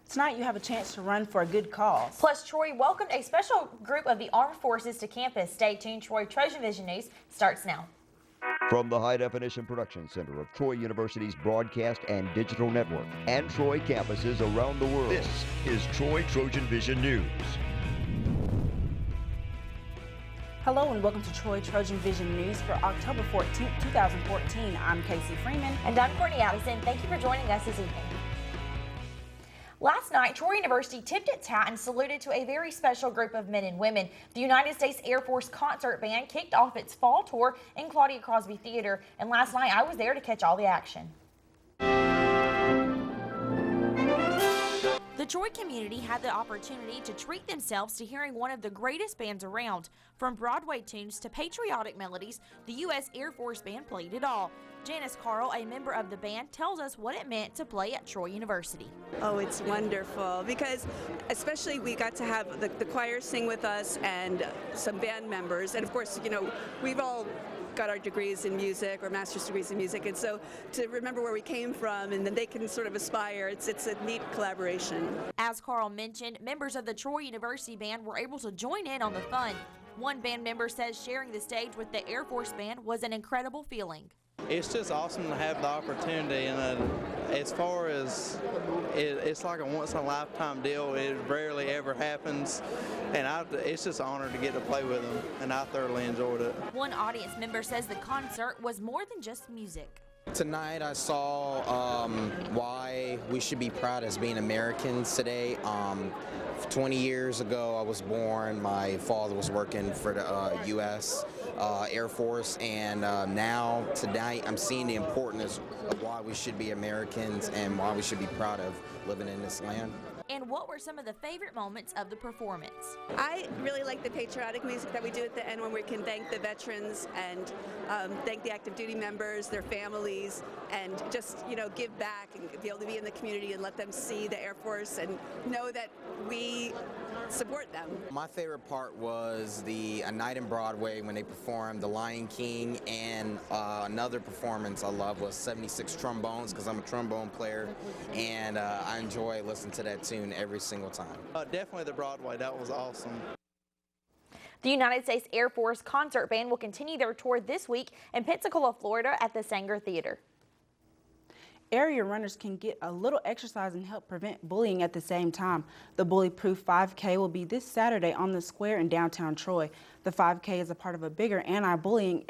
Tonight you have a chance to run for a good cause. Plus, Troy welcomed a special group of the armed forces to campus. Stay tuned. Troy TrojanVision News starts now. From the High Definition Production Center of Troy University's Broadcast and Digital Network and Troy campuses around the world, this is Troy TrojanVision News. Hello and welcome to Troy TrojanVision News for October 14th, 2014. I'm Casey Freeman. And I'm Courtney Allison. Thank you for joining us this evening. Last night, Troy University tipped its hat and saluted to a very special group of men and women. The United States Air Force Concert Band kicked off its fall tour in Claudia Crosby Theater, and last night I was there to catch all the action. The Troy community had the opportunity to treat themselves to hearing one of the greatest bands around. From Broadway tunes to patriotic melodies, the U.S. Air Force Band played it all. Janice Carl, a member of the band, tells us what it meant to play at Troy University. Oh, it's wonderful because especially we got to have the choir sing with us and some band members. And of course, you know, we've all got our degrees in music or master's degrees in music, and so to remember where we came from and then they can sort of aspire, it's a neat collaboration. As Carl mentioned, members of the Troy University Band were able to join in on the fun. One band member says sharing the stage with the Air Force Band was an incredible feeling. It's just awesome to have the opportunity, and as far as it's like a once-in-a-lifetime deal. It rarely ever happens, and it's just an honor to get to play with them, and I thoroughly enjoyed it. One audience member says the concert was more than just music. Tonight I saw why we should be proud as being Americans today. 20 years ago I was born. My father was working for the U.S. Air Force, and now tonight I'm seeing the importance of why we should be Americans and why we should be proud of living in this land. And what were some of the favorite moments of the performance? I really like the patriotic music that we do at the end when we can thank the veterans and thank the active duty members, their families, and just, you know, give back and be able to be in the community and let them see the Air Force and know that we support them. My favorite part was A Night in Broadway when they performed The Lion King, and another performance I love was 76 Trombones, because I'm a trombone player, and I enjoy listening to that tune every single time. Definitely the Broadway, that was awesome. The United States Air Force Concert Band will continue their tour this week in Pensacola, Florida at the Sanger Theater. Area runners can get a little exercise and help prevent bullying at the same time. The Bully-Proof 5K will be this Saturday on the square in downtown Troy. The 5K is a part of a bigger anti-bullying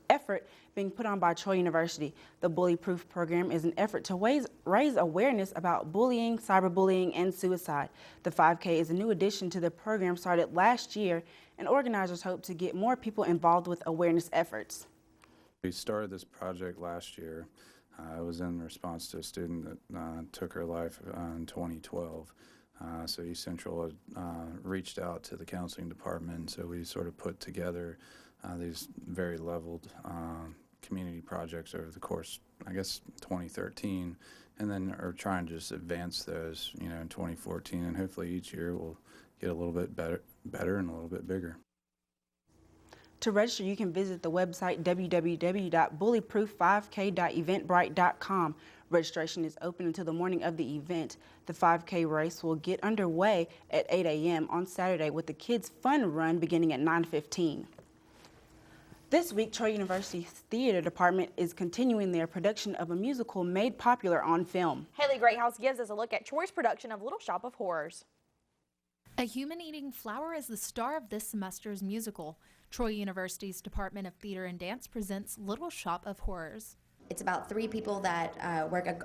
effort being put on by Troy University. The Bully-Proof program is an effort to raise awareness about bullying, cyberbullying, and suicide. The 5K is a new addition to the program started last year, and organizers hope to get more people involved with awareness efforts. We started this project last year. It was in response to a student that took her life in 2012. So East Central had reached out to the counseling department, so we sort of put together these very leveled community projects over the course, I guess, 2013, and then are trying to just advance those, you know, in 2014, and hopefully each year we'll get a little bit better and a little bit bigger. To register, you can visit the website www.bullyproof5k.eventbrite.com. Registration is open until the morning of the event. The 5K race will get underway at 8 a.m. on Saturday with the Kids Fun Run beginning at 9:15. This week, Troy University's theater department is continuing their production of a musical made popular on film. Haley Greathouse gives us a look at Troy's production of Little Shop of Horrors. A human-eating flower is the star of this semester's musical. Troy University's Department of Theater and Dance presents Little Shop of Horrors. It's about 3 people that work a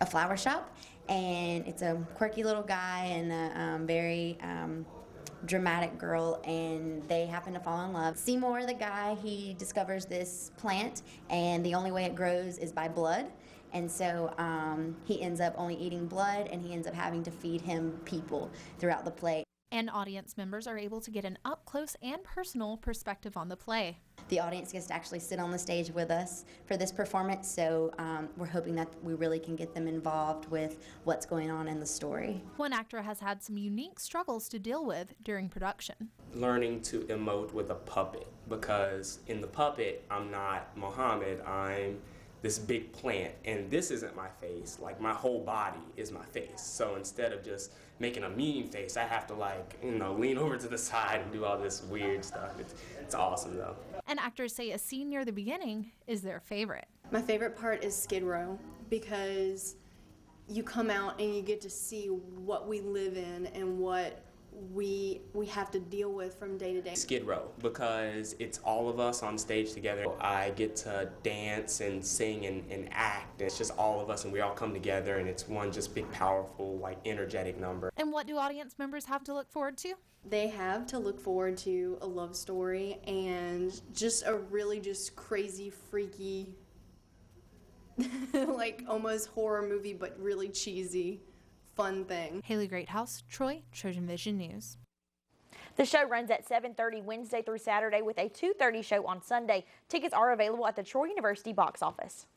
flower shop, and it's a quirky little guy and a very dramatic girl, and they happen to fall in love. Seymour, the guy, he discovers this plant, and the only way it grows is by blood. And so he ends up only eating blood, and he ends up having to feed him people throughout the play. And audience members are able to get an up-close and personal perspective on the play. The audience gets to actually sit on the stage with us for this performance, so we're hoping that we really can get them involved with what's going on in the story. One actor has had some unique struggles to deal with during production. Learning to emote with a puppet, because in the puppet, I'm not Mohammed, I'm this big plant, and this isn't my face. Like, my whole body is my face. So instead of just making a mean face, I have to, like, you know, lean over to the side and do all this weird stuff. It's awesome, though. And actors say a scene near the beginning is their favorite. My favorite part is Skid Row, because you come out and you get to see what we live in and what we have to deal with from day to day. Skid Row, because it's all of us on stage together. I get to dance and sing and act. It's just all of us, and we all come together, and it's one just big, powerful, like, energetic number. And what do audience members have to look forward to? They have to look forward to a love story and just a really just crazy, freaky, like almost horror movie, but really cheesy, fun thing. Haley Greathouse, Troy, TrojanVision News. The show runs at 7:30 Wednesday through Saturday with a 2:30 show on Sunday. Tickets are available at the Troy University box office.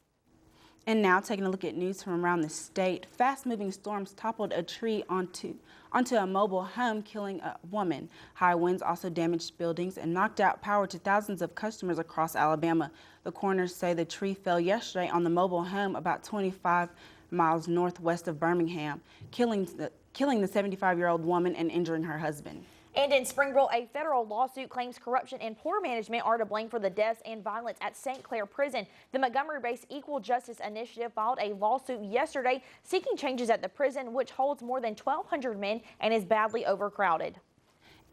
And now taking a look at news from around the state. Fast-moving storms toppled a tree onto a mobile home, killing a woman. High winds also damaged buildings and knocked out power to thousands of customers across Alabama. The coroners say the tree fell yesterday on the mobile home about 25 miles northwest of Birmingham, killing the 75-year-old woman and injuring her husband. And in Springville, a federal lawsuit claims corruption and poor management are to blame for the deaths and violence at St. Clair Prison. The Montgomery-based Equal Justice Initiative filed a lawsuit yesterday seeking changes at the prison, which holds more than 1,200 men and is badly overcrowded.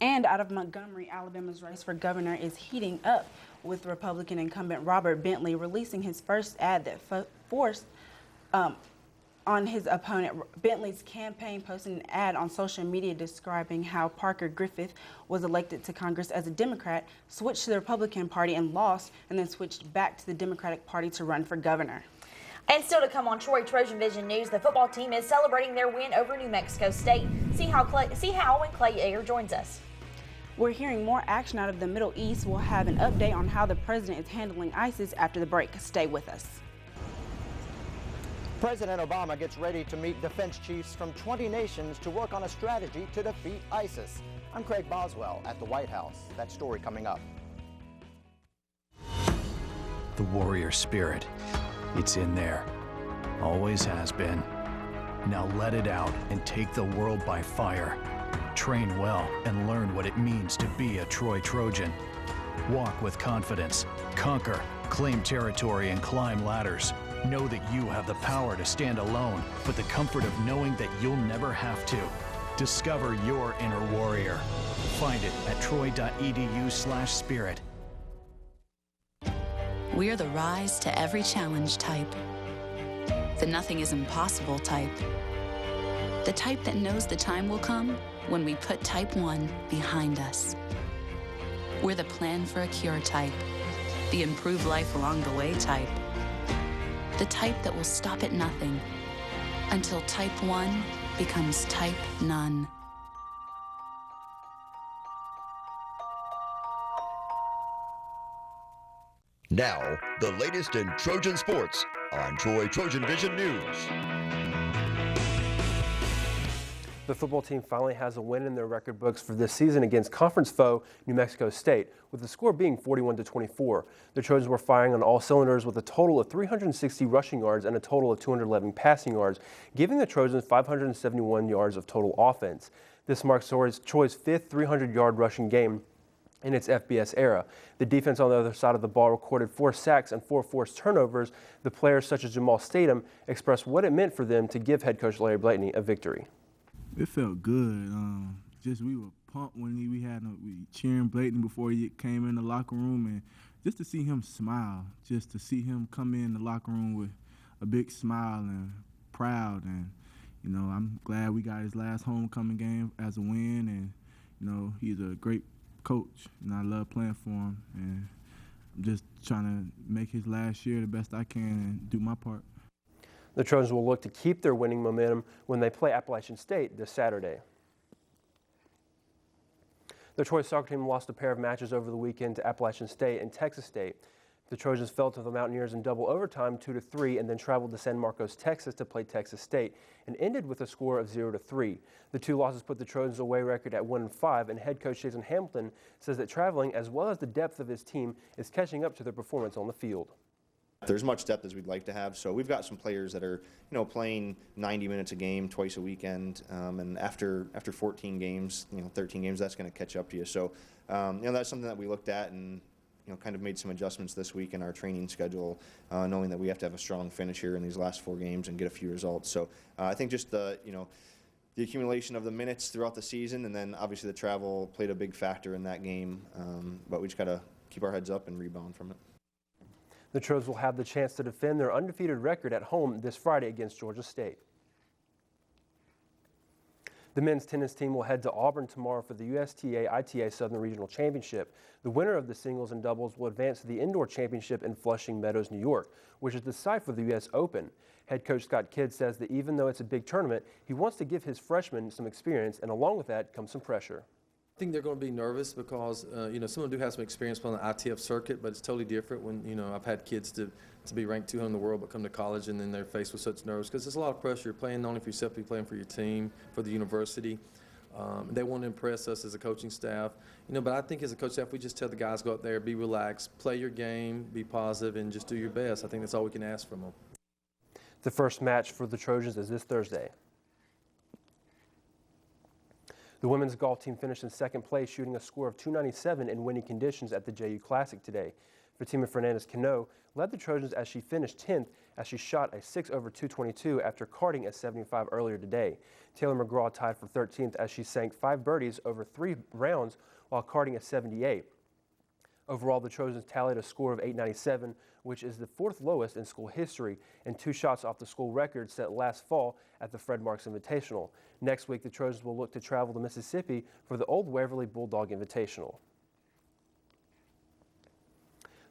And out of Montgomery, Alabama's race for governor is heating up, with Republican incumbent Robert Bentley releasing his first ad that forced on his opponent. Bentley's campaign posted an ad on social media describing how Parker Griffith was elected to Congress as a Democrat, switched to the Republican Party and lost, and then switched back to the Democratic Party to run for governor. And still to come on Troy TrojanVision News, the football team is celebrating their win over New Mexico State. See how when Clay Ayer joins us. We're hearing more action out of the Middle East. We'll have an update on how the president is handling ISIS after the break. Stay with us. President Obama gets ready to meet defense chiefs from 20 nations to work on a strategy to defeat ISIS. I'm Craig Boswell at the White House. That story coming up. The warrior spirit, it's in there. Always has been. Now let it out and take the world by fire. Train well and learn what it means to be a Troy Trojan. Walk with confidence, conquer, claim territory, and climb ladders. Know that you have the power to stand alone, but the comfort of knowing that you'll never have to. Discover your inner warrior. Find it at troy.edu/spirit. We're the rise to every challenge type. The nothing is impossible type. The type that knows the time will come when we put type 1 behind us. We're the plan for a cure type. The improve life along the way type. The type that will stop at nothing until type 1 becomes type none. Now, the latest in Trojan sports on Troy TrojanVision News. The football team finally has a win in their record books for this season against conference foe New Mexico State, with the score being 41-24. The Trojans were firing on all cylinders with a total of 360 rushing yards and a total of 211 passing yards, giving the Trojans 571 yards of total offense. This marks Troy's fifth 300-yard rushing game in its FBS era. The defense on the other side of the ball recorded 4 sacks and 4 forced turnovers. The players such as Jamal Statham expressed what it meant for them to give head coach Larry Blatney a victory. It felt good. Just we were pumped when we cheering Blatney before he came in the locker room, and just to see him smile, just to see him come in the locker room with a big smile and proud. And you know, I'm glad we got his last homecoming game as a win, and you know, he's a great coach, and I love playing for him. And I'm just trying to make his last year the best I can and do my part. The Trojans will look to keep their winning momentum when they play Appalachian State this Saturday. The Troy soccer team lost a pair of matches over the weekend to Appalachian State and Texas State. The Trojans fell to the Mountaineers in double overtime 2-3 and then traveled to San Marcos, Texas to play Texas State and ended with a score of 0-3. The two losses put the Trojans' away record at 1-5, and head coach Jason Hamilton says that traveling as well as the depth of his team is catching up to their performance on the field. There's much depth as we'd like to have, so we've got some players that are, playing 90 minutes a game twice a weekend, and after 14 games, 13 games, that's going to catch up to you. So, that's something that we looked at and, kind of made some adjustments this week in our training schedule, knowing that we have to have a strong finish here in these last 4 games and get a few results. So, I think just the accumulation of the minutes throughout the season, and then obviously the travel played a big factor in that game, but we just got to keep our heads up and rebound from it. The Trojans will have the chance to defend their undefeated record at home this Friday against Georgia State. The men's tennis team will head to Auburn tomorrow for the USTA-ITA Southern Regional Championship. The winner of the singles and doubles will advance to the indoor championship in Flushing Meadows, New York, which is the site for the U.S. Open. Head coach Scott Kidd says that even though it's a big tournament, he wants to give his freshmen some experience, and along with that comes some pressure. I think they're going to be nervous because, some of them do have some experience playing the ITF circuit, but it's totally different when, I've had kids to be ranked 200 in the world but come to college and then they're faced with such nerves because there's a lot of pressure. You're playing not only for yourself, but you're playing for your team, for the university. They want to impress us as a coaching staff, but I think as a coach staff, we just tell the guys, go out there, be relaxed, play your game, be positive, and just do your best. I think that's all we can ask from them. The first match for the Trojans is this Thursday. The women's golf team finished in second place, shooting a score of 297 in windy conditions at the JU Classic today. Fatima Fernandez-Cano led the Trojans as she finished 10th as she shot a 6 over 222 after carding at 75 earlier today. Taylor McGraw tied for 13th as she sank 5 birdies over 3 rounds while carding at 78. Overall, the Trojans tallied a score of 897, which is the 4th lowest in school history and 2 shots off the school record set last fall at the Fred Marks Invitational. Next week, the Trojans will look to travel to Mississippi for the Old Waverly Bulldog Invitational.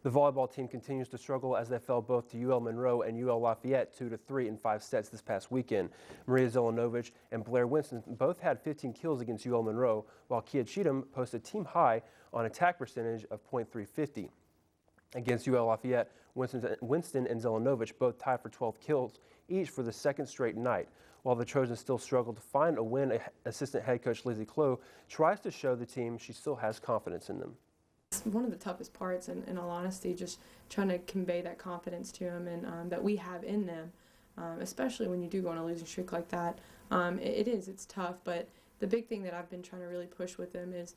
The volleyball team continues to struggle as they fell both to UL Monroe and UL Lafayette 2-3 in 5 sets this past weekend. Maria Zelenovic and Blair Winston both had 15 kills against UL Monroe, while Kia Cheatham posted team high on attack percentage of .350. Against UL Lafayette, Winston and Zelenovic both tied for 12 kills each for the second straight night. While the Trojans still struggle to find a win, assistant head coach Lizzie Clough tries to show the team she still has confidence in them. It's one of the toughest parts, in all honesty, just trying to convey that confidence to them and that we have in them, especially when you do go on a losing streak like that. It's tough, but the big thing that I've been trying to really push with them is,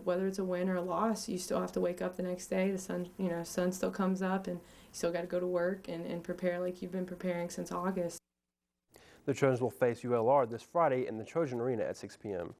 whether it's a win or a loss, you still have to wake up the next day. The sun still comes up, and you still got to go to work and prepare like you've been preparing since August. The Trojans will face ULR this Friday in the Trojan Arena at 6 p.m.